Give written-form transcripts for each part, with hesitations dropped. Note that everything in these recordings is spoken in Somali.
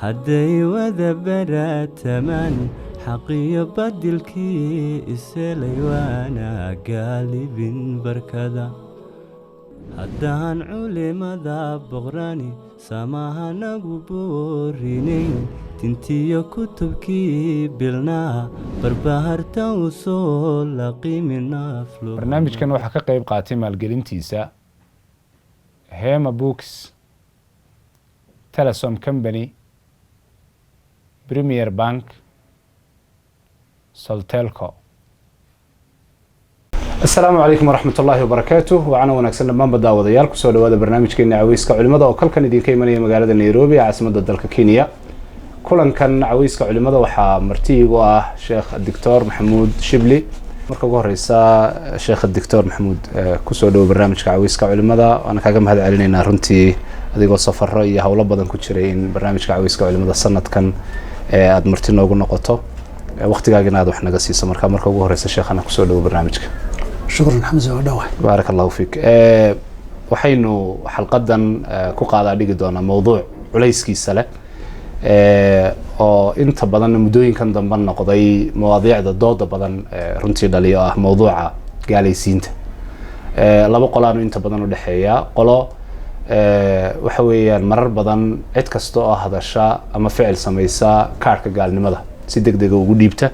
hadday wada baratamaan xaqiyo badilkii iselay waana gaalibin barkada haddaan culimada boqrani samahanagu boorinayn tintiyo kutubkii bilnaa barbaharta u soo laqiminaflo barnaamijkan waxaa ka qayb qaatay maalgelintiisa Hema Books, Telesom Company, Premier Bank, Soltelco. السلام عليكم ورحمة الله وبركاته وعنا ونكسر لما بدأ وضيال كسول هذا برنامج كنا عويسك علماء وكل كان يدين كيمانية مقالة نيروبي عاصمة الدولة كينيا كلن كان عويسك علماء وحا مرتي شيخ الدكتور محمود شبلي مركب رئيسا الشيخ الدكتور محمود كسول برنامج عويسك علماء وأنا كاجم هذا علينا رنتي هذه صفر رأي هؤلاء بدن كتشرين برنامج عويسك علماء السنة كان أدمرتنا وقلنا قطة وقت جانا هذا وإحنا قصيصة مركب رئيس الشيخ أنا كسول برنامجك شكرا حمزة ودوه بارك الله فيك وحينو حلقة ku qaada dhigi doona mowduuc culayskiisa leh oo inta badan mudooyinkan dambe noqday mawaadiicda dooda badan runtii dhaliyo ah mowduuca gaalaysiinta laba qolaanu inta badan u dhaxeeya qolo waxa weeyaan marar badan cid kasto oo hadasha ama ficil samaysa kaarka gaalnimada si degdeg ugu dhiibta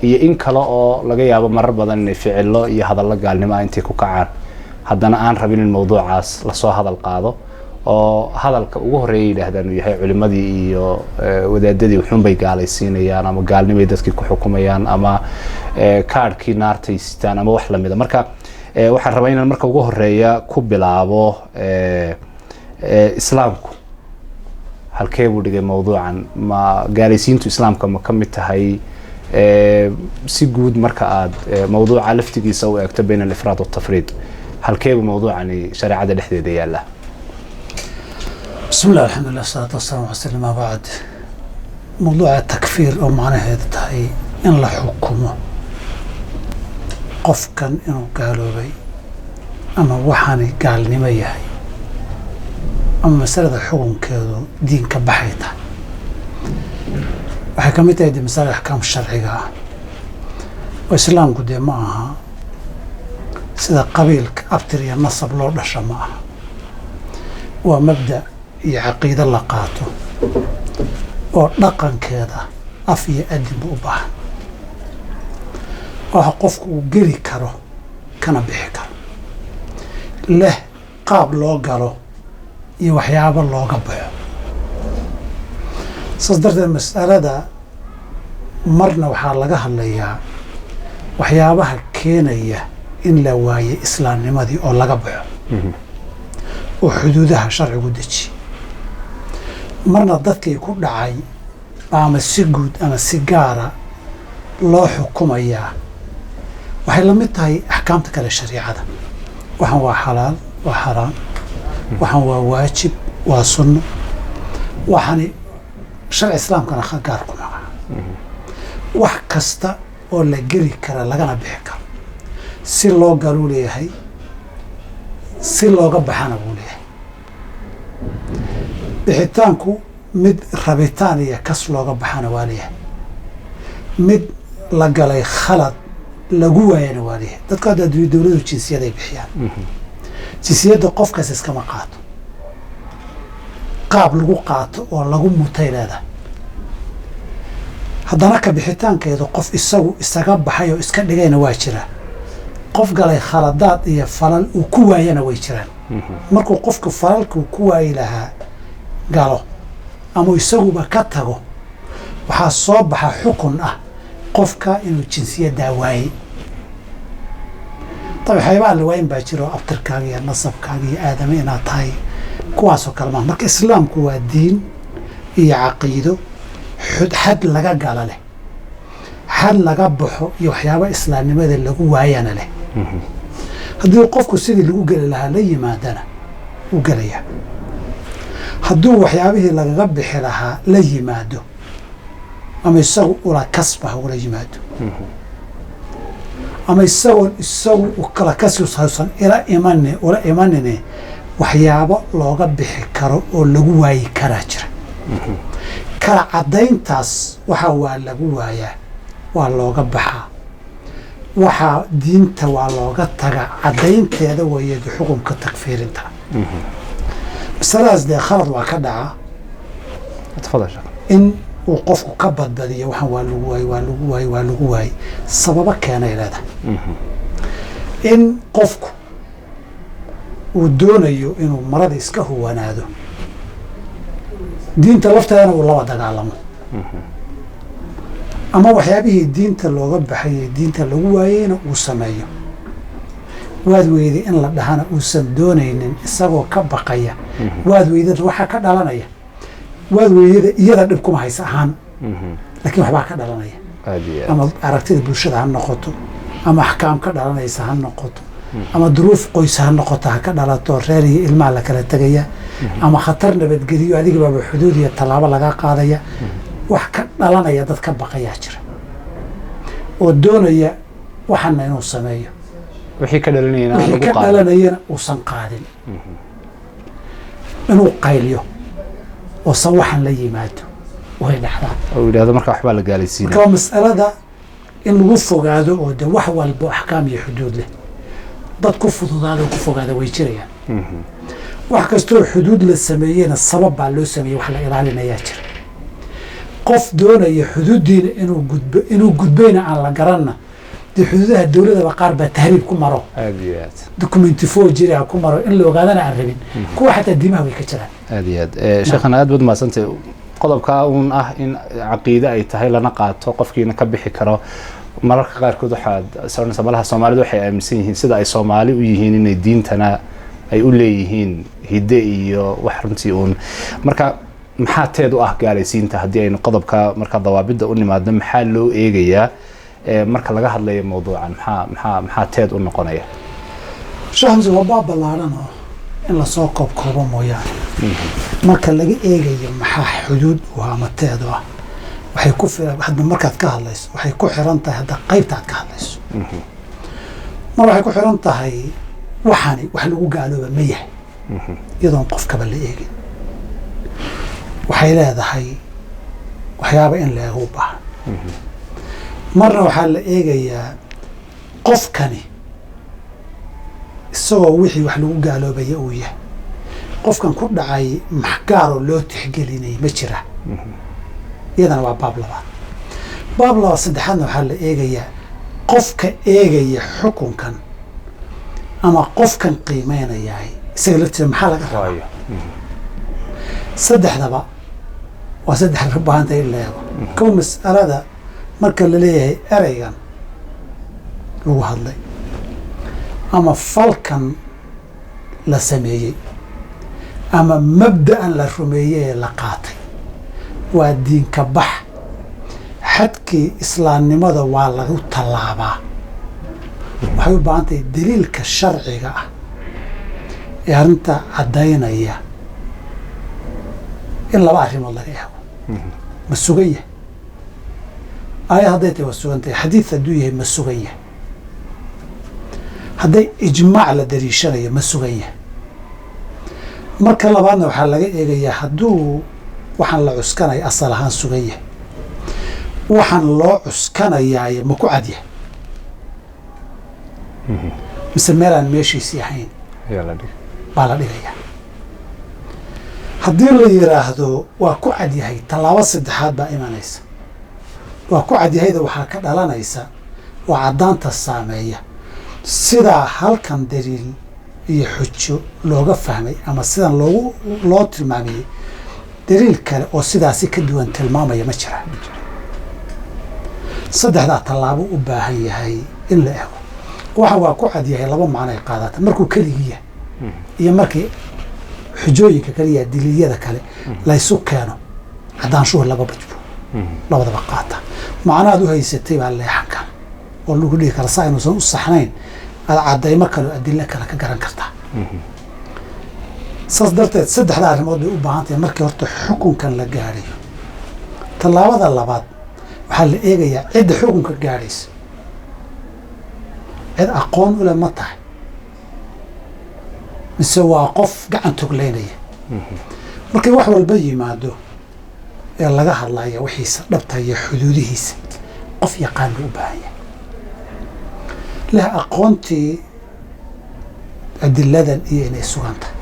iyo in kale oo laga yaabo marar badan inay ficilo iyo hadallo gaalnimo intay ku kacaan haddana aan rabin in mowduucaas la soo hadal qaado oo hadalka ugu horeeyay yiraahdaan uu yahay culimadii iyo wadaadadii wuxuun bay gaalaysiinayaan ama gaalnimay dadkii ku xukumayaan ama kaarkii naartay sitaan ama wax lamid ah marka waxaan rabaa inaan marka ugu horeeya ku bilaabo islaamku halkee buu dhigay mowduucan ma gaalaysiintu islaamka ma kamid tahay si guud marka aad mowduuca laftigiisa u eegto bayna al-ifraad wa at-tafriid halkeebu mowduucani shariicada dhexdeeda yaala بسم الله الحمد لله والصلاة والسلام على رسول الله ما بعد موضوع التكفير أو معناه هذا تهي إن لا حكمه قف كان إنه قالوا بي أما وحاني قال نميه أما مسألة الحكم كذا دين كبحيته وحكمتها دي مسألة الأحكام الشرعية وإسلام قد معها سيدا قبيل أبتري النصب لو دشا معها ومبدأ عقيدة الله قاته ودقن كذا أفي أدب أباه وحقفك وقري كرو كان بيحكر له قاب لو قالو يوحياب الله قبعه صدرت المسألة دا مرنا وحال لقاها اللي وحيابها كينية إن لواي إسلام نمدي أو لقبعه وحدودها شرع قدتشي مرنا ضدك يكون دعاي أما السجود أما السجارة لا حكم إياه وحي لمتها أحكامتك للشريعة وهو حلال وحرام وهو واجب وسنة وحني شرع الإسلام كان خارجكم wax kasta oo la geli kara lagana bixi karo si loo galu leeyahay si looga baxana buu leeyahay bixitaanku mid rabitaan iyo kas looga baxana waa leeyahay mid la galay khalad lagu waayana waa leeyahay dadka hadda dawladdu jinsiyada ay bixiyaan jinsiyada qofkaas iskama qaato qaab lagu qaato oo lagu mutay leedahay haddana ka bixitaankeedu qof isaga baxay oo iska dhigayna waa jira qof galay khaladaad iyo falal uu ku waayana way jiraan markuu qofku falalku ku waayi lahaa galo ama isaguba ka tago waxaa soo baxa xukun ah qofka inuu jinsiyadda waayay طبعا la waayin baa jiro abtirkaaga iyo nasabkaaga iyo aadama inaad tahay kuwaasoo kale ma marka islaamku waa diin iyo caqiido حد لقى قال له حد لقى بحو يوحيابا إسلامي ماذا لقوا وايانا له هدو قفكو سيدي لقوا قال لها لي ما دانا وقال يا هدو وحيابه لقى بحي لها لي ما دو أما يساو ولا كسبه ولا يمادو أما يساو وكلا كسب صحيحا إلى إيماني ولا إيماني وحيابا لقى بحي كارو ولقوا واي كراجر kala caddayntaas waxa waa lagu waayaa waa looga baxaa waxaa diinta waa looga tagaa caddaynteeda weeyadu xukunka takfiirinta masaladaas dee khalad waa ka dhacaa tafadal sheekh in uu qofku ka badbadiyo waxaan waa lagu waayey waa lagu waayey waa lagu waayey sababo keenay leedahay in qofku uu doonayo inuu marada iska huwanaado diinta lafteedana uu laba dagaalamo ama waxyaabihii diinta looga baxayey diinta lagu waayeyna uu sameeyo waad weyday in la dhahana uusan doonaynin isagoo ka baqaya waad weydada waxaa ka dhalanaya waad weydada iyada dhib kuma haysa ahaan laakiin waxbaa ka dhalanaya ama aragtida bulshada ha noqoto ama axkaam ka dhalanaysa ha noqoto ama duruuf qoys ha noqoto ha ka dhalato reer iyo ilmaha la kala tegaya ama khatar nabadgeliyo adigabaaba xuduud iyo tallaabo laga qaadaya wax ka dhalanaya dad ka baqayaa jira oo doonaya waxana inuu sameeyo wixii ka dhalanayna wixii ka dhalanayana uusan qaadin inuu qayliyo oosan waxan la yimaado way dhacdaa oo yidhaahdo marka waxbaa la gaalaysiinaya marka waa mas'alada in lagu fogaado oo de wax walba axkaam iyo xuduud leh dad ku fududaada oo ku fogaada way jirayaan wax kastoo xuduud la sameeyeyna sabab baa loo sameeyey wax la ilaalinayaa jira qof doonaya xuduuddiina inuu gudbayna aan la garanna dee xuduudaha dowladaba qaar baa tahriib ku maro aad iyo aad documenti forgery ku maro in la ogaadana aan rabin kuwa xataa diimaha way ka jiraan aad iyo aad sheekhana aad baad mahadsantahay qodobka uun ah in caqiide ay tahay lana qaato qofkiina ka bixi karo mararka qaarkood waxaad soconaysa malaha Soomaalidu waxay aaminsan yihiin sida ay Soomaali u yihiin inay diintana ay u leeyihiin hidde iyo wax runtii uun marka maxaa teed u ah gaalaysiinta haddii aynu qodobka marka dawaabidda u nimaadno maxaa loo eegayaa marka laga hadlayo mawduucan maxaa teed u noqonaya shahamsi waa baab ballaaran oo in lasoo koobkoobo mooyaane marka laga eegayo maxaa xuduud u ah ama teed u ah waxay ku filan hadda markaad ka hadlayso waxay ku xiran tahay hadda qaybta aad ka hadlayso mar waxay ku xiran tahay waxani wax lagu gaalooba ma yahay iyadoon qofkaba la eegin waxay leedahay waxyaaba in la eego u baahan marna waxaa la eegayaa qofkani isagoo wixii wax lagu gaaloobaya uu yahay qofkan ku dhacay maxgaaroo loo tixgelinay ma jira iyadana waa baab labaad baab labaad saddexaadna waxaa la eegayaa qofka eegaya xukunkan ama qofkan qiimeynayahay isaga laftiisa maxaa laga rabaa saddexdaba waa saddex baahanta in la eego kow mas'alada marka la leeyahay ereygan lagu hadlay ama falkan la sameeyey ama mabda'an la rumeeyey ee la qaatay waa diinka bax xadkii islaamnimada waa lagu tallaabaa waxay u baahan tahay daliilka sharciga ah ee arrinta caddaynaya in laba arrimood laga eego ma sugan yahay aayad hadday tahay waa sugan tahay xadiid hadduu yahay ma sugan yahay hadday ijmaac la daliishanayo ma sugan yahay marka labaadna waxaa laga eegayaa hadduu waxaan la cuskanaya asal ahaan sugan yahay waxaan loo cuskanayaaye ma ku cad yahay mise meelaan meeshiisii ahayn baa la dhigayaa haddii la yidhaahdo waa ku cad yahay tallaabo saddexaad baa imanaysa waa ku cad yahayda waxaa ka dhalanaysa oo caddaanta saameeya sidaa halkan daliil iyo xujo looga fahmay ama sidan loo tilmaamayey daliil kale oo sidaasi ka duwan tilmaamaya ma jira saddexdaa tallaabo u baahan yahay in la ego waxa waa ku cad yahay laba macno ay qaadata markuu keligii yahay iyo markii xujooyinka kale iyo daliilyada kale laysu keeno caddaanshuhu laba bajbo labadaba qaata macnahaad u haysatay baa leexan kara oo lagu dhihi kara saa inuusan u saxnayn aad caddaymo kale oo adilo kale ka garan kartaa saas darteed saddexda arrimood bay u baahan tahay markii horta xukunkan la gaadhayo tallaabada labaad waxaa la eegayaa cidda xukunka gaadhaysa cid aqoon u leh ma tahay mise waa qof gacan togleynaya markay wax walba yimaado ee laga hadlaya wixiisa dhabta iyo xuduudihiisa qof yaqaan buu u baahan yahay leh aqoontii adiladan iyo inay sugan tahay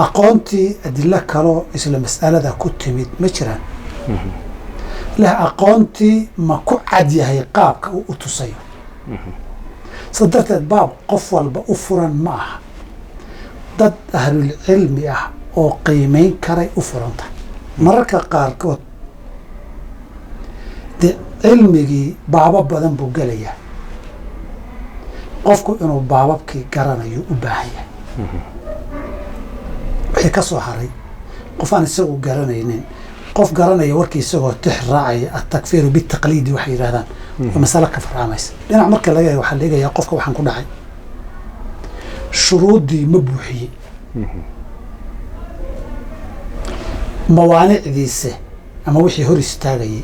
aqoontii adilo kaloo isla mas'alada ku timid ma jiraan leh aqoontii ma ku cad yahay qaabka uu u tusayo sa darteed baab qof walba u furan ma aha dad ahlulcilmi ah oo qiimayn karay u furan tahay mararka qaarkood dee cilmigii baabo badan buu gelayaa qofku inuu baababkii garanayo u baahan yahay wixii ka soo haray qof aan isagu garanaynin qof garanaya warkii isagoo tix raacaya atakfiiru bitaqliidi waxay yidhahdaan waa masale ka farcaamaysa dhinac marka laga eego waxaa la eegayaa qofka waxaan ku dhacay shuruuddii ma buuxiyey mawaanicdiise ama wixii hor istaagayay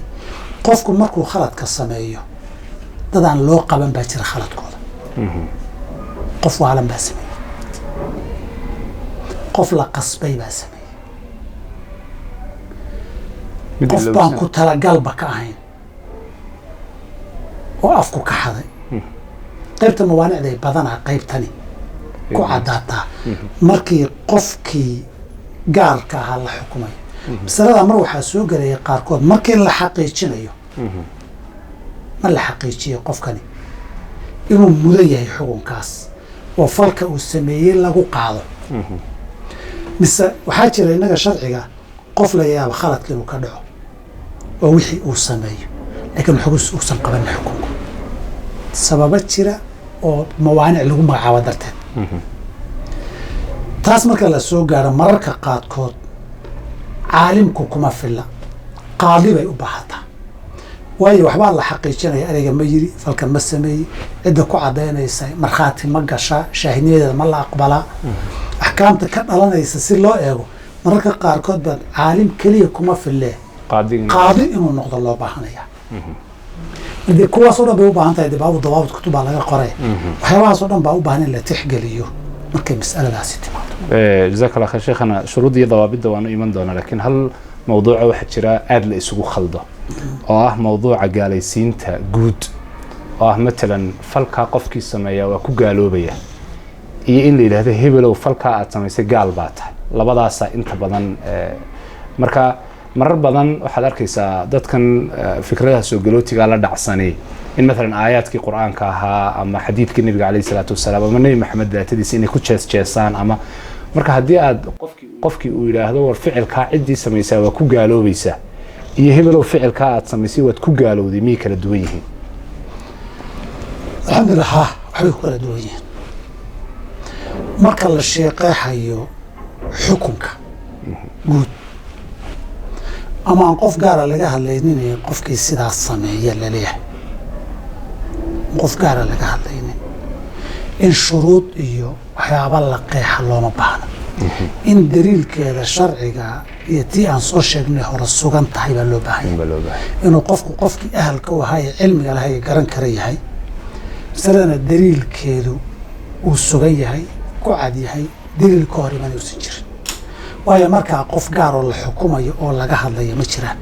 qofku markuu khaladka sameeyo dadaan loo qaban baa jira khaladkooda qof waalan baa sameeyey qof la qasbay baa sameeyey qof baan ku talagalba ka ahayn oo afku ka xaday qaybta mawaanicday badanaa qaybtani ku caddaataa markii qofkii gaarka ahaa la xukumayo masalada mar waxaa soo gelaya qaarkood markii la xaqiijinayo ma la xaqiijiyo qofkani inuu mudan yahay xukunkaas oo falka uu sameeyey lagu qaado mise waxaa jira innaga sharciga qof la yaaba khaladka inuu ka dhaco oo wixii uu sameeyo laakiin xugus uusan qabanin xukunku sababa jira oo mawaanic lagu magacaabo darteed taas marka la soo gaaro mararka qaarkood caalimku kuma filla qaadi bay u baahataa waayo waxbaa la xaqiijinaya ereyga ma yiri falkan ma sameeyey cidda ku caddaynaysa markhaati ma gashaa shaahidnimadeeda ma la aqbalaa axkaamta ka dhalanaysa si loo eego mararka qaarkood baa caalim keliya kuma fillee qaadi inuu noqdo loo baahanaya dee kuwaas oo dhan bay u baahan tahay dibaabu dawaabud kutubaa laga qoray waxyaabahaas oo dhan baa u baahan in la tixgeliyo markay mas'aladaasi timaado jazaak allah khayr sheekhana shuruud iyo dawaabidda waanu iman doonaa laakiin hal mawduuca waxaa jira aada la isugu khaldo oo ah mawduuca gaalaysiinta guud oo ah matalan falkaa qofkii sameeyaa waa ku gaaloobaya iyo in la yidhaahdo hebelow falkaa aad samaysay gaal baa tahay labadaasaa inta badan marka marar badan waxaad arkaysaa dadkan fikradaha soo galootigaa la dhacsanay in maalan aayaadkii qur-aanka ahaa ama xadiidkii nebiga calayhi salaatu wasalaam ama nebi maxamed daatadiisa inay ku jeesjeesaan ama marka haddii aad qofkii uu yidhaahdo war ficilkaa ciddii samaysaa waa ku gaaloobaysaa iyo hebelow ficilkaa aad samaysay waad ku gaalowday miyay kala duwan yihiin alxamdulilah ha waxbay ku kala duwan yihiin marka la sheeqeexayo xukunka guud ama aan qof gaara laga hadlaynin qofkii sidaas sameeya laleeyahay qof gaara laga hadlaynin in shuruud iyo waxyaaba la qeexa looma baahno in daliilkeeda sharciga iyo tii aan soo sheegnay hore sugan tahay baa loo baahanya inuu qofku qofkii ahalka u ahaa ee cilmiga lahay ee garan kara yahay masaladana daliilkeedu uu sugan yahay ku cad yahay daliil ka hor iman uusan jirin waayo markaa qof gaaroo la xukumayo oo laga hadlaya ma jiraan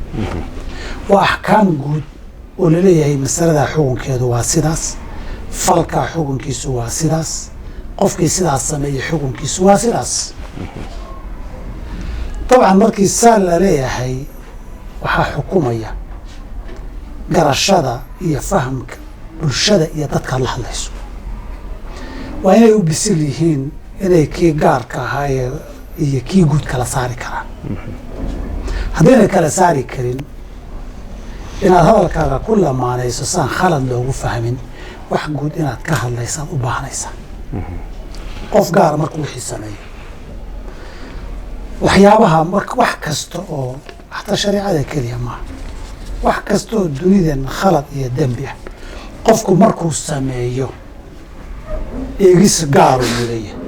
waa axkaam guud oo laleeyahay masaladaa xukunkeedu waa sidaas falkaa xukunkiisu waa sidaas qofkii sidaas sameeyey xukunkiisu waa sidaas dabcan markii saa la leeyahay waxaa xukumaya garashada iyo fahamka bulshada iyo dadka la hadlayso waa inay u bisil yihiin inay kii gaarka ahaa iyo kii guud kala saari karaan haddayna kala saari karin inaad hadalkaaga ku lamaanayso saan khalad loogu fahmin wax guud inaad ka hadlaysaad u baahanaysaa qof gaara markuu wixii sameeyo waxyaabaha wax kasta oo xataa shareecada keliya maaha wax kasta oo dunidan khalad iyo dembi ah qofku markuu sameeyo eegis gaaru leeyahay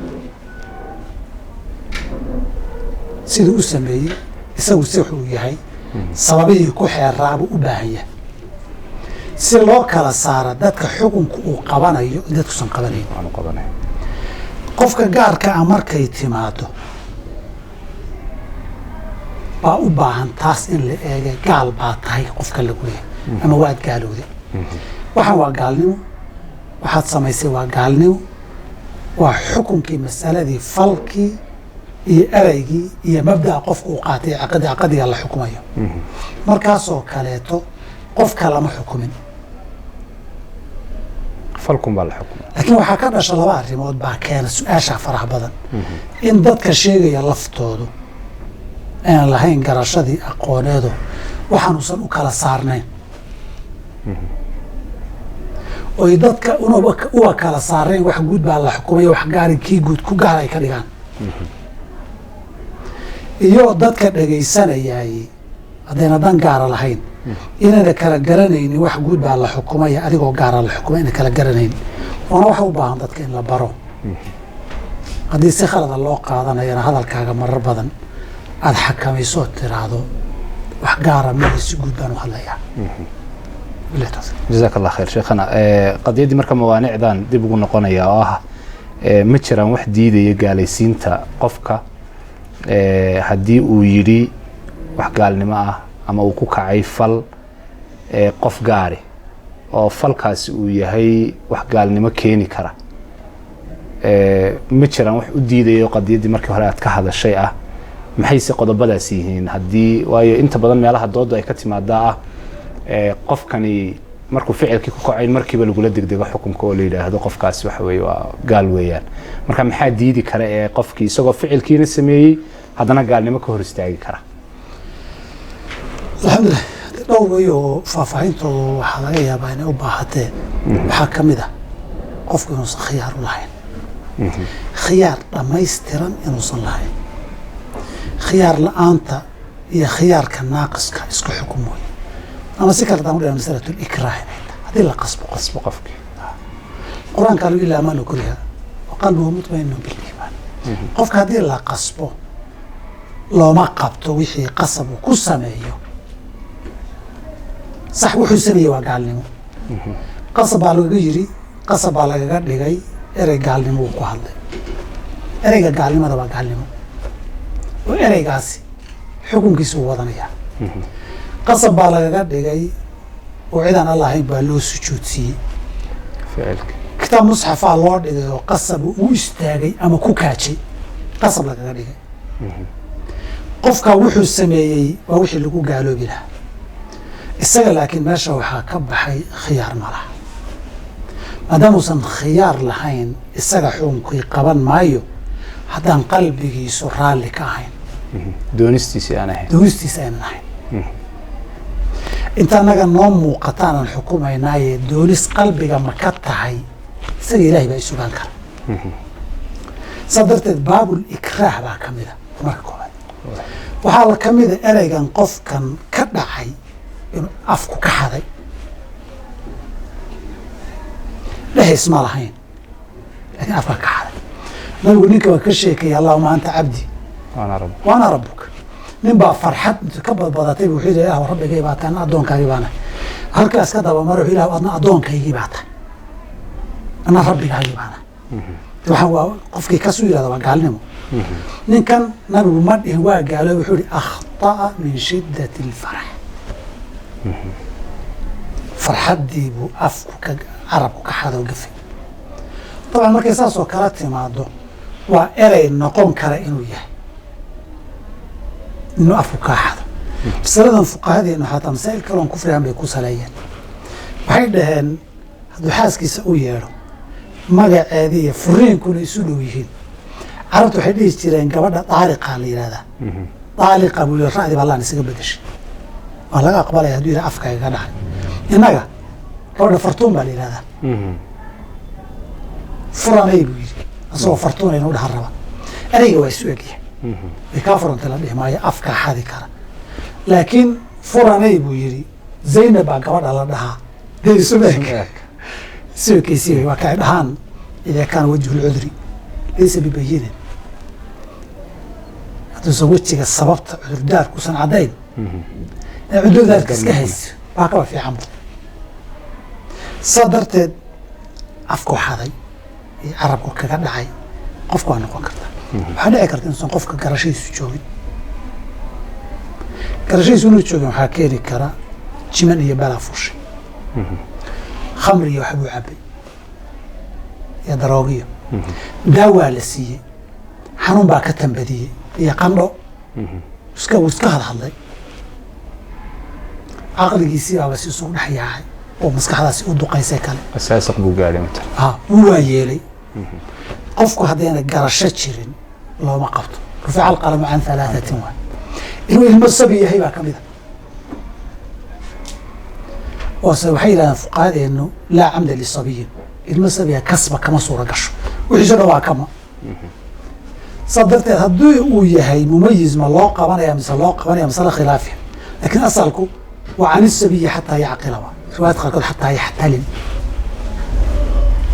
siduu u sameeyey isagu si wuxuu yahay sababihii ku xeeraabuu u baahan yahay si loo kala saara dadka xukunka uu qabanayo dadkuusan qabanayn qofka gaarka ah markay timaado baa u baahan taas in la eegay gaal baa tahay qofka lagu leeyahay ama waad gaalowday waxaan waa gaalnimo waxaad samaysay waa gaalnimo waa xukunkii masaladii falkii iyo ereygii iyo mabda'a qofka uu qaatay caqadiga la xukumayo markaasoo kaleeto qofka lama xukumin falkun baa la xukumay laakiin waxaa ka dhasha laba arrimood baa keena su-aasha faraha badan in dadka sheegaya laftoodu aan lahayn garashadii aqooneedu waxaanuusan u kala saarnayn oy dadka uba kala saarnayn wax guud baa la xukumaya wax gaari kii guud ku gaar ay ka dhigaan iyo dadka dhegaysanayay haddayna dan gaara lahayn inayna kala garanaynin wax guud baa la xukumaya adigoo gaara la xukumay ina kala garanaynin oona waxa u baahan dadka in la baro haddii si khalada loo qaadanayana hadalkaaga marar badan aada xakamayso tiraahdo wax gaara midi si guud baan u hadlayaa jazaak allah khayr sheekhana qadiyaddii marka mawaanicdan dib ugu noqonaya oo ah ma jiraan wax diidaya gaalaysiinta qofka haddii uu yidhi wax gaalnimo ah ama uu ku kacay fal qof gaari oo falkaasi uu yahay wax gaalnimo keeni kara ma jiraan wax u diidayo qadiyaddii markii hore aad ka hadashay ah maxayse qodobadaas yihiin haddii waayo inta badan meelaha dooda ay ka timaadaa ah qofkani markuu ficilkii ku kacayn markiiba lagula degdego xukunka oo la yidhaahdo qofkaasi waxa weeye waa gaal weeyaan marka maxaa diidi kara ee qofkii isagoo ficilkiina sameeyey haddana gaalnimo ka hor istaagi kara alxamdulilah dhowr way oo faahfaahintoodu waxaa laga yaabaa inay u baahatee waxaa ka mid ah qofku inuusan khiyaar u lahayn khiyaar dhammaystiran inuusan lahayn khiyaar la-aanta iyo khiyaarka naaqiska isku xukumoy ama si kale daan u dhaha masalatu likraah inay tahay haddii la qasbo qofkii qur-aanka lagu ilaa amaanu kuriha wa qalbuhu mutmainun biliimaan qofka haddii la qasbo looma qabto wixii qasab uu ku sameeyo sax wuxuu sameeyey waa gaalnimo qasab baa lagaga yiri qasab baa lagaga dhigay erey gaalnimo uu ku hadlay ereyga gaalnimada waa gaalnimo oo ereygaasi xukunkiisa uu wadanayaa qasab baa lagaga dhigay oo cidaan allahayn baa loo sujuudsiiyey kitaab musxafaa loo dhigay oo qasab uu istaagay ama ku kaajay qasab lagaga dhigay qofka wuxuu sameeyey waa wixii lagu gaaloobi lahaa isaga laakiin meesha waxaa ka baxay khiyaar ma laha maadaamuusan khiyaar lahayn isaga xukunkii qaban maayo haddaan qalbigiisu raalli ka ahayn doonistiisi aan ahayn doonistiisa aynan ahayn inta annaga noo muuqataanan xukumaynaaye doonis qalbiga ma ka tahay isaga ilaahay baa isugaan kara saa darteed baabul ikraah baa ka mida marka koobaad waxaa ka mida ereygan qofkan ka dhacay inuu afku ka xaday dhehis ma lahayn laakiin afka ka xaday nabigu ninka waa ka sheekaya allahuma anta cabdi waana rabuka nin baa farxad ka badbadatay wuxuu yidhi ilah rabbigay baa tahay ana addoonkaagii baana halkaas ka dabamaro wuxuu ilah adna addoonkaygii baa tahay ana rabbigaagii baana waxaan waa qofkii kasuu yidhahda waa gaalnimo ninkan nabigu ma dhihin waa gaaloob wuxuu yihi akhطa'a min shiddati اlfarax farxaddii buu afku carabku ka xado gafay dabcan markay saas oo kala timaado waa erey noqon kara inuu yahay inuu afku kaa xado masaladan fuqahadeenu xataa masaa'il kaloon kufrigan bay ku saleeyeen waxay dhaheen hadduu xaaskiisa u yeedho magaceedii iyo furiinkuna isu dhow yihiin carabtu waxay dhihi jireen gabadha daaliqa la yidhahdaa daaliqa buu yidhi ra'di baa laan isaga bedeshay waa laga aqbalaya hadduu yidhaha afkayga ka dhacay innaga gabadha fartuun baa la yidhahdaa furanay buu yidhi asagoo fartuunayna u dhahan raba ereyga waa isu egyahay way kaa furantay la dhihi maayo afkaa xadi kara laakiin furanay buu yidhi zaynab baa gabadha la dhahaa dee isuma eg isu ekeysiiy waa kaay dhahaan idaa kaana wajhu lcudri laysa bibayinin hadduusan wejiga sababta cudurdaarkuusan caddayn ee cudurdaarka iska hayso waa kaba fiicanba saa darteed afku xaday iyo carabku kaga dhacay qofku waa noqon karta waxaa dhici karta inuusan qofka garashadiisu joogin garashadiisu inuu joogin waxaa keeni kara jiman iyo balaa fuushay khamri iyo waxbuu cabbay iyo daroogiyo daawaa la siiyey xanuun baa ka tambadiyey iyo qandho wuu iska hadhadlay caqligiisii baaba si isugu dhex yaacay oo maskaxdaasi u duqaysay kale asaasaq buu gaadhay wuu waa yeelay qofku haddayna garasho jirin looma qabto rufica alqalamu can halaatatin waay inuu ilmo sabi yahay baa ka mid a oose waxay yidhahdeen fuqahadeenu laa camda lisabiyin ilmo sabiya kasba kama suura gasho wixiiso dhan waa kama saa darteed haddii uu yahay mumayiz ma loo qabanaya mise loo qabanaya masale khilaafiya laakiin asalku waa can isabiyi xataa yacqilaba riwaayad qaarkood xataa yaxtalim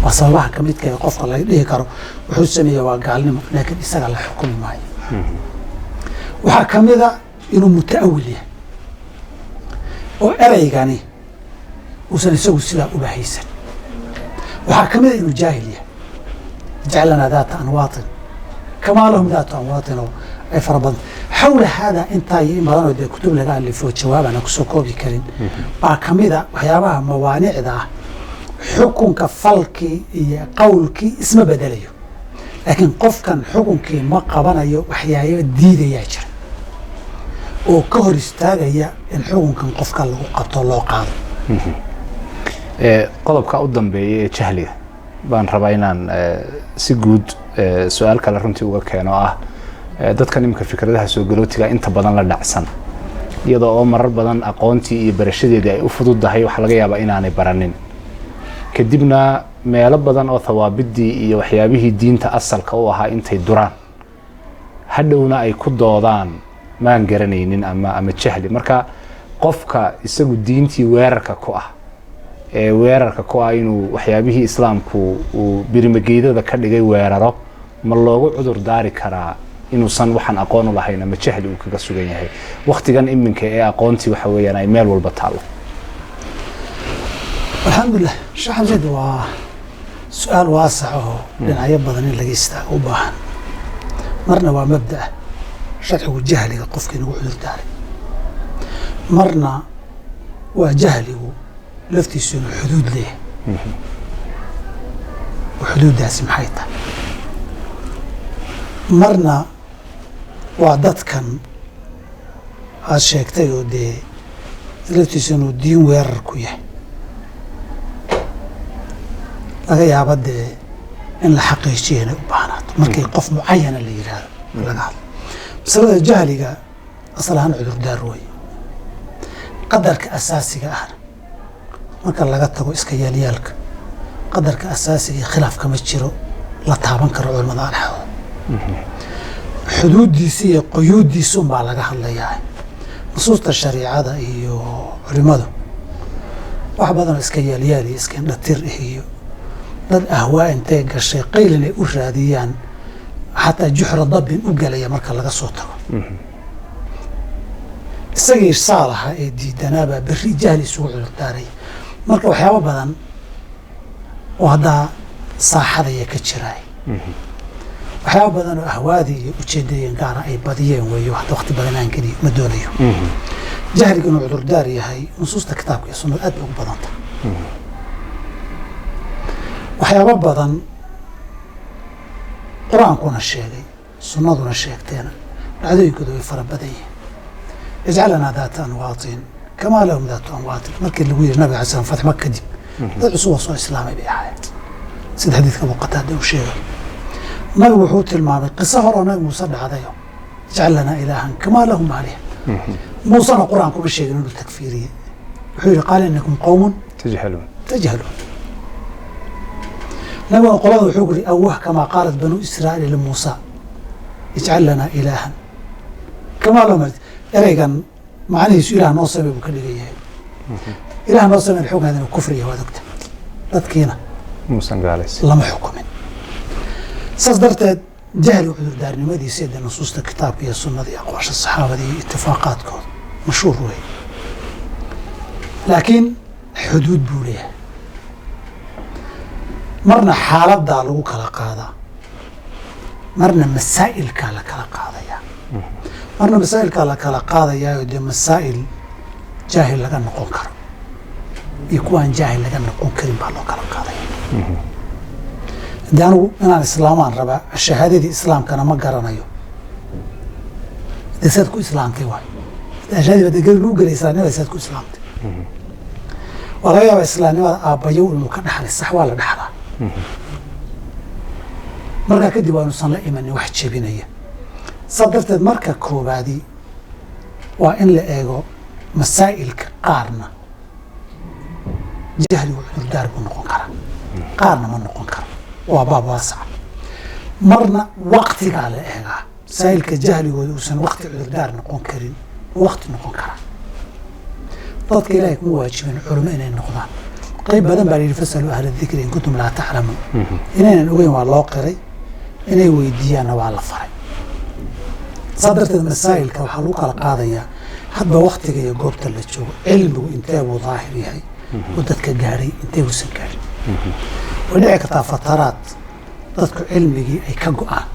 waa sababaha ka midka ee qofka laga dhihi karo wuxuu sameeya waa gaalnimo laakiin isaga la xukumi maayo waxaa ka mid a inuu muta'awil yahay oo ereygani uusan isagu sidaa uba haysan waxaa ka mid a inuu jaahil yahay jaclanaa daata anwaatin kamaa lahum daatu anwaatin oo ay fara badan xawla haadaa intaa iyo in badanoo dee kutub laga alifo jawaabana kusoo koobi karin baa ka mid a waxyaabaha mawaanicda ah xukunka falkii iyo qowlkii isma bedelayo laakiin qofkan xukunkii ma qabanayo waxyaaba diidayaa jira oo ka hor istaagaya in xukunkan qofka lagu qabto loo qaado qodobka u dambeeya ee jahliga baan rabaa inaan si guud su-aal kale runtii uga keeno ah dadkan iminka fikradaha soo galootiga inta badan la dhacsan iyadoo oo marar badan aqoontii iyo barashadeedii ay u fududdahay waxaa laga yaabaa inaanay baranin kadibna meelo badan oo thawaabiddii iyo waxyaabihii diinta asalka u ahaa intay duraan hadhowna ay ku doodaan maan garanaynin ama jahli marka qofka isagu diintii weerarka ku ah ee weerarka ku ah inuu waxyaabihii islaamku uu birimageydada ka dhigay weeraro ma loogu cudur daari karaa inuusan waxaan aqoon u lahayn ama jahli uu kaga sugan yahay waktigan iminka ee aqoontii waxa weeyaan ay meel walba taallo alxamdulilah sheekh xamsed waa su-aal waasac oo dhinacyo badan in laga istaago u baahan marna waa mabda'a sharcigu jahliga qofka inagu cudur daaray marna waa jahligu laftiisu inuu xuduud leeyahay xuduuddaasi maxay tahay marna waa dadkan aada sheegtay oo dee laftiisu inuu diin weerar ku yahay laga yaaba dee in la xaqiijiya inay u baahnaato markii qof mucayana la yidhaahdo laga hadlo masalada jahliga asal ahaan cudurdaar weeye qadarka asaasiga ahna marka laga tago iska yaalyaalka qadarka asaasiga iyo khilaaf kama jiro la taaban karo culamada dhexdooda xuduuddiisi iyo quyuuddiisi unbaa laga hadlayaa nusuusta shariicada iyo culimadu wax badanoo iska yaalyaal iyo iska indhatir iyo dad ahwaa intay gashay qayl inay u raadiyaan xataa juxra dabbin u galaya marka laga soo tago isagii saalaha ee diidanaabaa berri jahli isugu cudurdaaray marka waxyaabo badan oo haddaa saaxadaya ka jiraay waxyaaba badan oo ahwaadii iyo ujeedooyin gaara ay badiyeen weeyo hadda wakti badan aan geliyo ma doonayo jahliga inuu cudurdaar yahay nusuusta kitaabka iyo sunnada aad bay ugu badanta waxyaabo badan qur-aankuna sheegay sunnaduna sheegteena dhacdooyinkooda way fara badan yihiin ijcalanaa daata anwaatin kamaa lahum daatu anwaatin markii lagu yidhi nabiga alay slam fatx maka kadib dad cusub oo soo islaamay bay ahaayeen sida xadiidka Abu Qataada uu sheegay nabigu wuxuu tilmaamay qiso hore oo nabi muuse dhacdayo ijcal lanaa ilaahan kamaa lahum aalih muusena qur-aanku ma sheegin inuu takfiiriyey wuxuu yidhi qaala inakum qowmun tajhaluun نبغى قلنا وحقري أوه كما قالت بنو إسرائيل لموسى اجعل لنا إلها كما لما إريقان معني إله نوصم بكل جيه إله نوصم الحكم هذا الكفر يا ودكت تذكينا موسى قالس لما حكم صدرت جهل وعذر دارني ما دي سيد نصوص الكتاب هي السنة دي أقواش الصحابة دي اتفاقاتكم مشهور وهي لكن حدود بوليه marna xaaladdaa lagu kala qaadaa marna masaa'ilkaa la kala qaadaya marna masaa'ilkaa la kala qaadayaayo dee masaa'il jaahil laga noqon karo iyo kuwaan jaahil laga noqon karin baa loo kala qaadaya haddii anigu inaan islaamaan rabaa shahaadadii islaamkana ma garanayo dee saad ku islaamtay waay shahaadii baad geli lagu gelay islaamnimada saad ku islaamtay waa laga yaabaa islaamnimada aabbayo inuu ka dhaxlay sax waa la dhaxlaa markaa kadib waa inuusan la imanin wax jebinaya saa darteed marka koobaadi waa in la eego masaa'ilka qaarna jahligu cudurdaar buu noqon karaa qaarna ma noqon karo waa baab waasaca marna waktigaa la eegaa masaa'ilka jahligooda uusan wakti cudurdaar noqon karin wakti noqon karaa dadka ilaahay kuma waajibin culimo inay noqdaan qayb badan baa layidhi fasaluu ahla dikri in kuntum laa taclamuun inaynan ogeyn waa loo qiray inay weydiiyaanna waa la faray saa darteed masaa'ilka waxaa lagu kala qaadayaa hadba waktiga iyo goobta la joogo cilmigu intee buu daahir yahay oo dadka gaadhay intee uusan gaadhin way dhici kartaa fataraad dadku cilmigii ay ka go-aan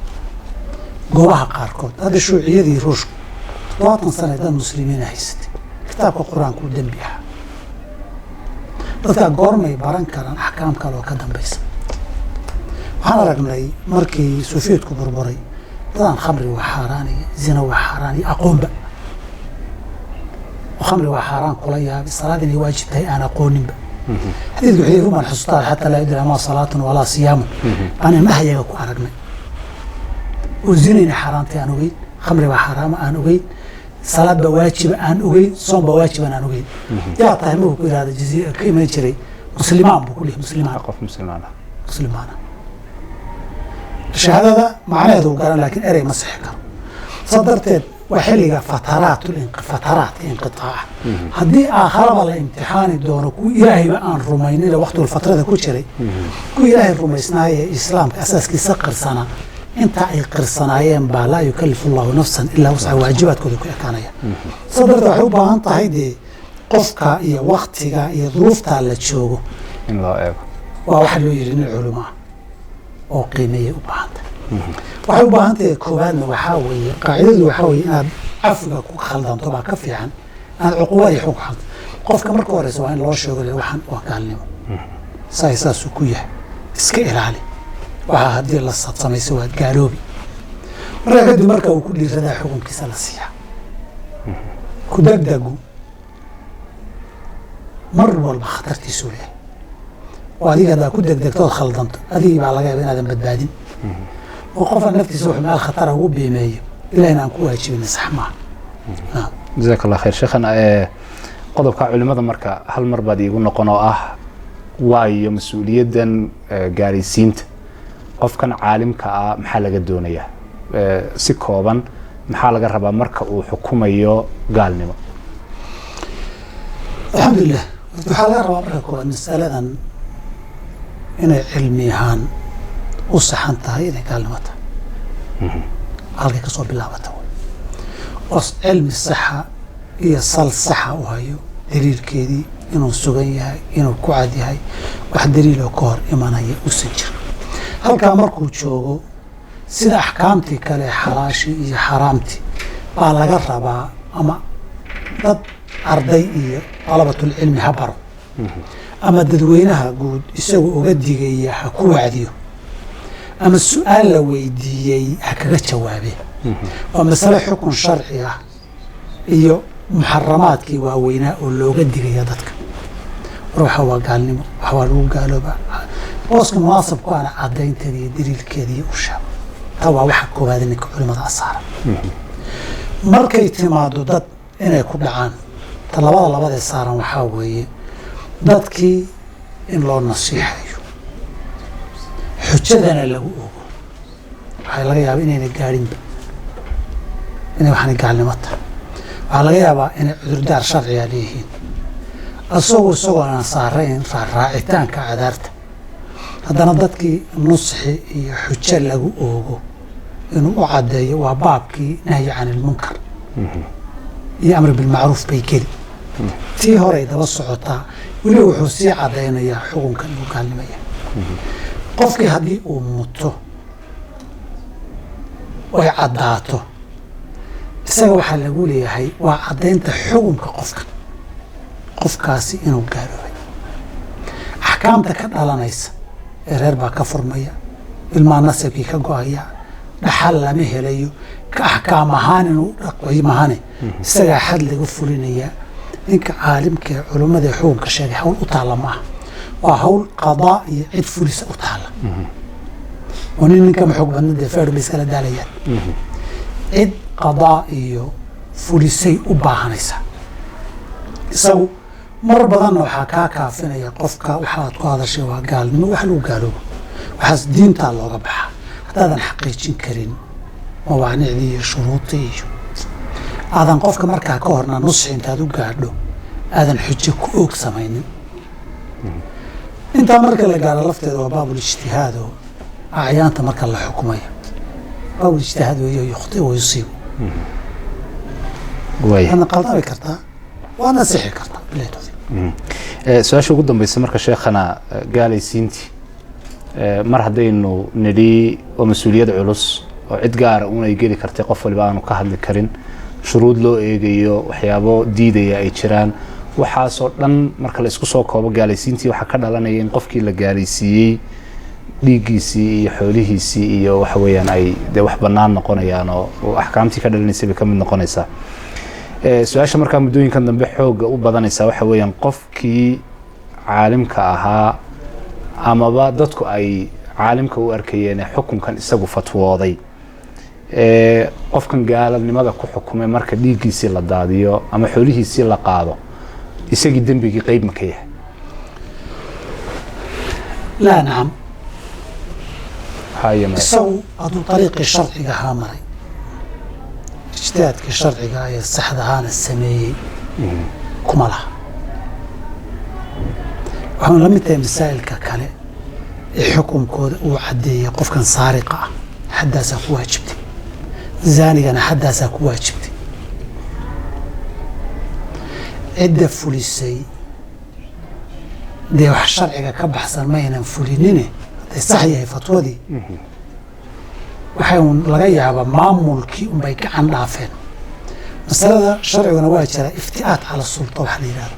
goobaha qaarkood hadda shuuciyadii ruushku 70 sane dad muslimiina haysatay kitaabka qur-aanku u dembi ahaa dadkaa goormay baran karaan axkaam kale oo ka dambaysa waxaan aragnay markii sofiyeetku burburay dadaan khamri waa xaaraan iyo zina waa xaaraan iyo aqoonba oo khamri waa xaaraan kula yaabay salaad inay waajib tahay aan aqooninba xadiidku wuxuu ruman xusutaan xataa laa yudri maa salaatun walaa siyaamun aan indhahayaga ku aragnay oo zina inay xaaraantay aan ogeyn khamri waa xaaraama aan ogeyn salaad baa waajiba aan ogeyn soom baa waajiban aan ogeyn yaa tahay markuu ku yidhahda jaziira ka iman jiray muslimaan buu ku dhihi muslimaan qof muslimaana muslimaana shahaadada macnaheedu garan laakiin erey ma sixi karo saa darteed waa xilliga fataraadka inqitaaca haddii aakharaba la imtixaani doono kuwa ilaahayba aan rumaynina waqtigul fatrada ku jiray kuwa ilaahay rumaysnaayee islaamka asaaskiisa qirsanaa intaa ay qirsanaayeen baa laa yukalifu allahu nafsan ilaa wusca waajibaadkooda ku ekaanaya saa darteed waxay u baahan tahay dee qofka iyo waktiga iyo duruuftaa la joogo in loo eego waa waxa loo yidhi nin culimo ah oo qiimeeyay u baahan tahay waxay u baahan tahay koowaadna waxaa weeye qaacidadu waxaa weeye inaad cafiga ku khaldanto baa ka fiican inaad cuquubada iyo xug khaldan qofka marka horeysa waa in loo sheego le waxaan waa gaalnimo saasuu ku yahay iska ilaali waxaa haddii la samaysa waad gaaloobi markaa kadib marka uu ku dhiiradaa xukunkiisa la siiyaa ku degdegu mar walba khatartiisuu leeyahay oo adiga haddaa ku degdegtood khaldanto adigii baa laga yaaba inaadan badbaadin oo qofka naftiisa wuxuu meel khatara ugu biimeeyo ilahina aan ku waajibin sax maaha jazaak allah khayr sheekhana qodobka culimada marka hal mar baad iigu noqon oo ah waayo mas-uuliyaddan gaaraysiinta qofkan caalimka ah maxaa laga doonayaa si kooban maxaa laga rabaa marka uu xukumayo gaalnimo alxamdulilah waxaa laga rabaa marka koowaad masaladan inay cilmi ahaan u saxan tahay inay gaalnimo tahay halkay kasoo bilaabata oo cilmi saxa iyo sal saxa u hayo daliilkeedii inuu sugan yahay inuu ku cad yahay wax daliiloo ka hor imanaya usan jiro halkaa markuu joogo sida axkaamtii kale xalaashii iyo xaraamtii baa laga rabaa ama dad arday iyo dalabatulcilmi ha baro ama dadweynaha guud isagu uga digaya ha ku wacdiyo ama su-aal la weydiiyey ha kaga jawaabe waa masale xukun sharci ah iyo muxaramaadkii waaweynaa oo looga digaya dadka war waxa waa gaalnimo waxa waa lagu gaalooba booska munaasabku ana cadaynteeda iyo daliilkeeda iyo ushaab taa waa waxa koowaad ninka culimada asaara markay timaado dad inay ku dhacaan ta labadee saaran waxaa weeye dadkii in loo nasiixayo xujadana lagu ogo waxaa laga yaabaa inayna gaadhinba inay waxaana gaalnimo tahay waxaa laga yaabaa inay cudurdaar sharciga leeyihiin isagoo aan saarayn raacitaanka cadaarta haddana dadkii nusxi iyo xujo lagu oogo inuu u caddeeyo waa baabkii nahyi can ilmunkar iyo amri bilmacruuf bay geli tii horey daba socotaa weliba wuxuu sii caddaynayaa xukunkan inuu gaalnimaya qofkii haddii uu muto oy caddaato isaga waxaa lagu leeyahay waa caddaynta xukunka qofkaasi inuu gaaloobay. axkaamta ka dhalanaysa ee reer baa ka furmaya, ilmaa nasabkii ka go-aya, dhaxal lama helayo, ka axkaam ahaan inuu dhaqay mahane isagaa xad laga fulinaya. ninka caalimka ee culummada ee xukunka sheegay hawl u taalla ma aha, waa hawl qadaa iyo cid fulisa u taalla. oo ninkama xoog badna dee feer bay iskala daalayaan. cid qadaa iyo fulisay u baahanaysaa. isagu mar badanna waxaa kaa kaafinaya qofka waxaad ku hadashay waa gaalnimo, wax lagu gaaloobo waxaas diintaa looga baxaa haddaadan xaqiijin karin mawaanicdii iyo shuruudii iyo aadan qofka markaa ka horna nusxi intaad u gaadho aadan xujo ku oog samaynin. intaa marka la gaaro lafteeda waa baabul ijtihaad oo acyaanta marka la xukumayo baabul ijtihaad weeyo yukhti wa yusiibu. waana qaldami kartaa waana sixi kartaa bilaydooda. su-aasha ugu dambaysa marka sheekhana gaalaysiintii mar haddaynu nidhi oo mas-uuliyad culus oo cid gaara unay geli kartay qof waliba aanu ka hadli karin, shuruud loo eegayo, waxyaabo diidaya ay jiraan, waxaasoo dhan marka la isku soo koobo gaalaysiintii waxaa ka dhalanaya in qofkii la gaalaysiiyey dhiiggiisii iyo xoolihiisii iyo waxa weeyaan ay dee wax bannaan noqonayaan oo axkaamtii ka dhalanaysay bay ka mid noqonaysaa. su-aasha markaa muddooyinkan dambe xoogga u badanaysaa waxa weeyaan qofkii caalimka ahaa amaba dadku ay caalimka u arkayeen ee xukunkan isagu fatwooday, qofkan gaaladnimada ku xukumay marka dhiiggiisii la daadiyo ama xoolihiisii la qaado, isagii dembigii qeyb ma ka yahay? laa nacam. isagu hadduu ariiqii sharciga ahaa maray, ijtihaadkii sharciga ee saxda ahaana sameeyey kuma laha. waxaan la mid tahay masaa'ilka kale ee xukunkooda uu caddeeyey qofkan saariqa ah xaddaasaa ku waajibtay, zaanigana xaddaasaa ku waajibtay. cidda fulisay dee wax sharciga ka baxsan ma aynan fulinine hadday sax yahay fatwadii waxay un laga yaabaa maamulkii unbay gacan dhaafeen. masalada sharciguna waa jira ifti'aad cala sulta waxa la yidhahdo.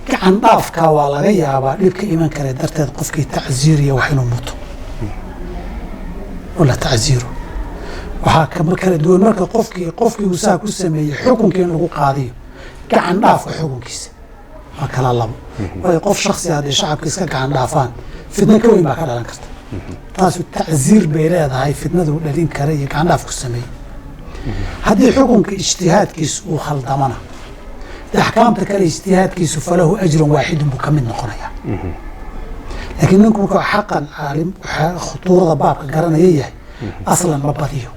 gacan dhaafkaa waa laga yaabaa dhibka iman kare darteed qofkii tacziiriya wax inuu muto oo la tacziiro. waxaa kala duwan marka qofkii uu saa ku sameeyey xukunkii in lagu qaadiyo gacan dhaafka xukunkiisa waa kala labo. waayo qof shaksi haddii shacabka iska gacan dhaafaan fitno ka weyn baa ka dhalan karta. taasu tacziir bay leedahay fitnadu dhalin kara iyo gacan dhaaf ku sameeyey. haddii xukunka ijtihaadkiisu uu khaldamana dee axkaamta kale ijtihaadkiisu falahu ajrun waaxidun buu ka mid noqonayaa. laakiin ninku marka xaqan caalim khutuurada baabka garanaya yahay aslan ma badiyo.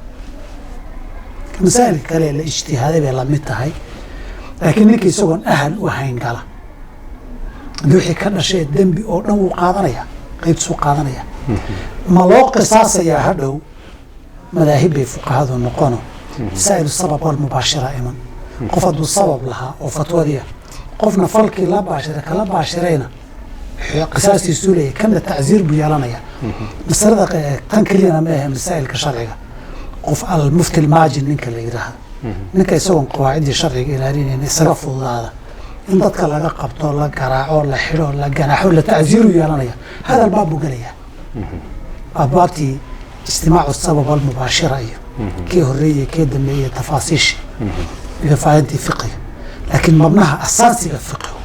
masaa'ilka kale la ijtihaaday bay lamid tahay, laakiin ninka isagoon ahal u ahayn gala haddii wixii ka dhashee dembi oo dhan wuu qaadanaya, qaybtiisuu qaadanaya. ma loo qisaasayaa hadhow madaahib bay fuqahadu noqono masaa'ilu sabab walmubaashira iman. qof hadduu sabab lahaa oo fatwadiya qofna falkii la baashira kala baashirayna qisaastiisuu leeyahay, kana tacziir buu yeelanaya. masalada tan keliyana ma ahe masaa'ilka sharciga. qof almufti almaajin ninka la yidhaahdo, ninka isagoon qawaaciddii sharciga ilaalinayna isaga fududaada in dadka laga qabto, la garaaco, la xidho, la ganaaxo, la tacziiru yeelanaya. hadal baab buu gelayaa. abwaabtii istimaacu sabab almubaashira iyo kii horeeyey kii dambeeyey tafaasiishi iyo faa'iidii fiqiga. laakiin mabnaha asaasiga fiqigu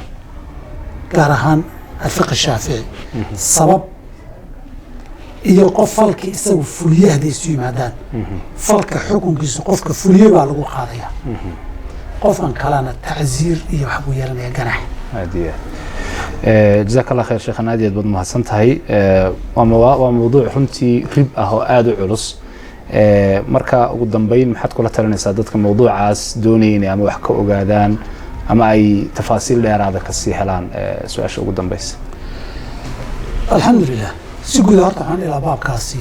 gaar ahaan alfiqi shaafici sabab iyo qof falkii isagu fuliye hadday isu yimaadaan falka xukunkiisu qofka fuliye baa lagu qaadaya. qofkan kalena tacziir iyo wax buu yeelanaya ganax. jazaak allah khayr sheekhan, aad iyo aad baad mahadsan tahay. waa mawduuc runtii rib ah oo aada u culus. marka ugu dambeyn maxaad kula talinaysaa dadka mawduucaas doonaya inay ama wax ka ogaadaan ama ay tafaasiil dheeraada kasii helaan? su-aasha ugu dambeysa. alxamdulilah, si guud horta waxaan ilaa baabkaasi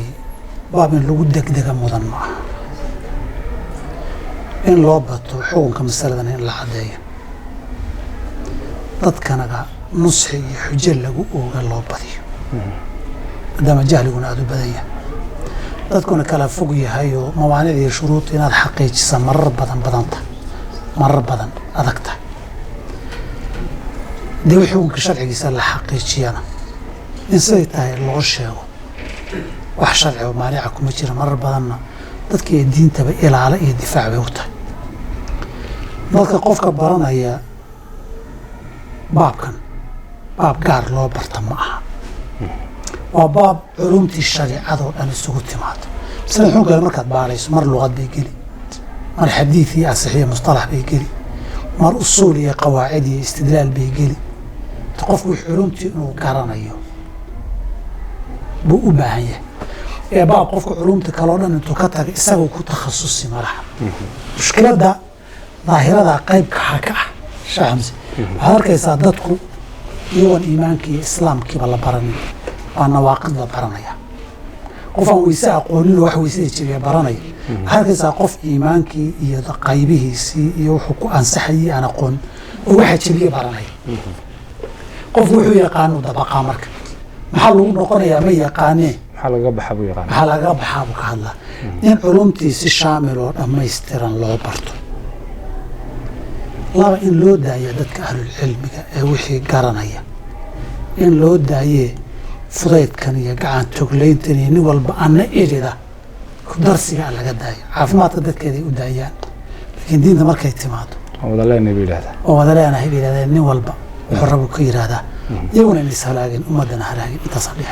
baab in lagu degdega mudan ma aha. in loo bato xukunka masaladan in la caddeeyo, dadkanaga nusxi iyo xujo lagu ooga loo badiyo maadaama jahliguna aada u badan yahay. dadkuna kala fog yahay oo mawaanicda iyo shuruudda inaad xaqiijisa marar badan adag tahay dee wixii xukunka sharcigiisa la xaqiijiyana in siday tahay loo sheego wax sharci oo maanica kuma jira marar badanna dadka iyo diintaba ilaalo iyo difaac bay u tahay dadka qofka baranaya baabkan baab gaar loo barta ma aha waa baab culumtii shariicadoo dhan isugu timaado sida xukunka markaad baarayso mar luqad bay geli mar xadiid iyo asixiyo mustalax bay geli mar usuul iyo qawaacid iyo istidlaal bay geli qofku wix culumtii inuu garanayo buu u baahan yahay ee baab qofka culumta kaloo dhan intuu ka taga isagoo ku takhasusi malaha mushkiladda daahirada qaybka ka ah shaamsi waxaad arkaysaa dadku iyagoon iimaankii iyo islaamkiiba la baranin waa nawaaqid la baranaya qof aan weyse aqoonin oo wax weysada jabiya baranaya waxaad arkaysaa qof iimaankii iyo qaybihiisii iyo wuxuu ku ansaxayay aan aqoon oo waxa jabiya baranaya qofku wuxuu yaqaanu dabaqaa marka maxaa lagu noqonayaa ma yaqaanee maxaa laga baxaa buu yaqaan maxaa laga baxaa buu ka hadlaa in culumtii si shaamil oo dhammaystiran loo barto laba in loo daayo dadka ahlulcilmiga ee wixii garanaya in loo daayee fudaydkan iyo gacan toglayntan iyo nin walba ana erida darsiga laga daayo caafimaadka dadkeeday u daayaan laakiin diinta markay timaado oo wada leenahay bay yidhahdaa oo wada leenahay bay yidhahdeen nin walba wuxuu rabu ka yidhaahdaa iyaguna in ishalaagin ummadana halaagin intaasaan dhihi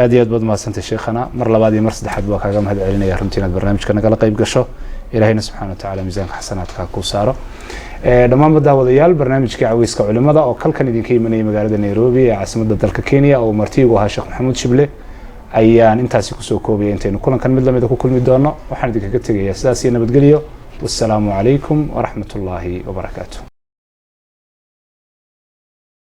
aad iyo aad baad mahadsantay sheekhana mar labaad iyo mar saddexaad baa kaaga mahad celinaya runtii inaad barnaamijka nagala qayb gasho ilaahayna subxaana watacaala miisaanka xasanaadka ku saaro dhammaanba daawadayaal barnaamijkii caweyska culimada oo kalkan idinka imanayay magaalada nairobi ee caasimadda dalka kenya oo martiigu ahaa sheekh maxamuud shible ayaan intaasi kusoo koobaya intaynu kulankan mid lamida ku kulmi doono waxaan idinkaga tegayaa sidaas iyo nabadgelyo wassalaamu calaykum waraxmat ullaahi wabarakaatu